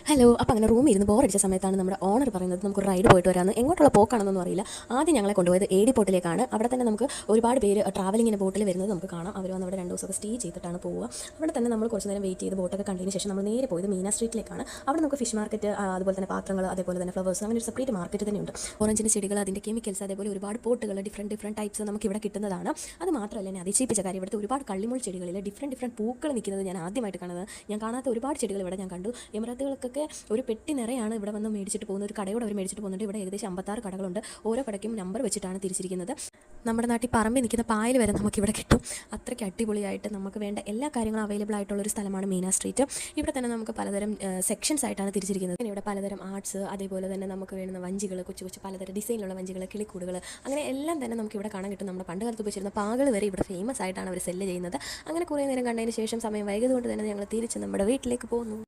Hello. അപ്പോൾ അങ്ങനെ റൂമിൽ ഇരുന്ന് ബോറടിച്ച സമയത്താണ് നമ്മുടെ ഓണർ പറയുന്നത് നമുക്ക് റൈഡ് പോയിട്ട് വരാമെന്ന്. എങ്ങോട്ടുള്ള പോക്കാണെന്നൊന്നും അറിയില്ല. ആദ്യം ഞങ്ങളെ കൊണ്ടുപോയത് എടി പോർട്ടിലേക്കാണ്. അവിടെ തന്നെ നമുക്ക് ഒരുപാട് പേര് ട്രാവലിങ്ങിന് ബോട്ടിൽ വരുന്നത് നമുക്ക് കാണാം. അവർ വന്ന് അവിടെ 2 ദിവസമൊക്കെ സ്റ്റേ ചെയ്തിട്ടാണ് പോവുക. അവിടെ തന്നെ നമ്മൾ കുറച്ച് നേരം വെയിറ്റ് ചെയ്ത് ബോട്ടൊക്കെ കണ്ടതിന് ശേഷം നമ്മൾ നേരെ പോയത് മീന സ്ട്രീറ്റിലേക്കാണ്. അവിടെ നമുക്ക് ഫിഷ് മാർക്കറ്റ്, അതുപോലെ തന്നെ പാത്രങ്ങൾ, അതേപോലെ തന്നെ ഫ്ലവേഴ്സ്, അങ്ങനെ ഒരു സെപ്പറേറ്റ് മാർക്കറ്റ് തന്നെയുണ്ട്. ഓറഞ്ചിൻ്റെ ചെടികൾ, അതിൻ്റെ കെമിക്കൽസ്, അതേപോലെ ഒരുപാട് പോട്ടുകൾ, ഡിഫറെൻറ്റ് ടൈപ്സ് നമുക്ക് ഇവിടെ കിട്ടുന്നതാണ്. അത് മാത്രമല്ല എന്നെ അതിശയിപ്പിച്ച കാര്യം ഇവിടുത്തെ ഒരുപാട് കള്ളിമുൾ ചെടികളിൽ ഡിഫറെൻറ്റ് പൂക്കൾ നിൽക്കുന്നത് ഞാൻ ആദ്യമായിട്ട് കാണുന്നത്. ഞാൻ കാണാത്ത ഒരുപാട് ചെടികൾ ഇവിടെ ഞാൻ കണ്ടു. എമറാത്തുകൾക്കൊക്കെ ഒരു പെട്ടി നിറയാണ് ഇവിടെ വന്ന് മേടിച്ചിട്ട് പോകുന്നത്. ഒരു കടയോടെ അവർ മേടിച്ചിട്ട് പോകുന്നുണ്ട്. ഇവിടെ ഏകദേശം 56 കടകളുണ്ട്. ഓരോ കടയ്ക്കും നമ്പർ വെച്ചിട്ടാണ് തിരിച്ചിരിക്കുന്നത്. നമ്മുടെ നാട്ടിൽ പറമ്പിൽ നിൽക്കുന്ന പായൽ വരെ നമുക്കിവിടെ കിട്ടും. അത്രയ്ക്ക് അടിപൊളിയായിട്ട് നമുക്ക് വേണ്ട എല്ലാ കാര്യങ്ങളും അവൈലബിൾ ആയിട്ടുള്ളൊരു സ്ഥലമാണ് മീന സ്ട്രീറ്റ്. ഇവിടെ തന്നെ നമുക്ക് പലതരം സെക്ഷൻസ് ആയിട്ടാണ് തിരിച്ചിരിക്കുന്നത്. പിന്നെ ഇവിടെ പലതരം ആർട്സ്, അതേപോലെ തന്നെ നമുക്ക് വേണ്ടുന്ന വഞ്ചികൾ, കൊച്ചു പലതരം ഡിസൈനിലുള്ള വഞ്ചികൾ, കിളിക്കൂടുകൾ, അങ്ങനെ എല്ലാം തന്നെ നമുക്ക് ഇവിടെ കാണാൻ കിട്ടും. നമ്മുടെ പണ്ട് കാലത്ത് ഉപയോഗിച്ചിരുന്ന പാകൾ വരെ ഇവിടെ ഫേമസ് ആയിട്ടാണ് അവർ സെല്ല് ചെയ്യുന്നത്. അങ്ങനെ കുറേ നേരം കണ്ടതിന് ശേഷം സമയം വൈകിയതുകൊണ്ട് തന്നെ ഞങ്ങൾ തിരിച്ച് നമ്മുടെ വീട്ടിലേക്ക് പോകുന്നു.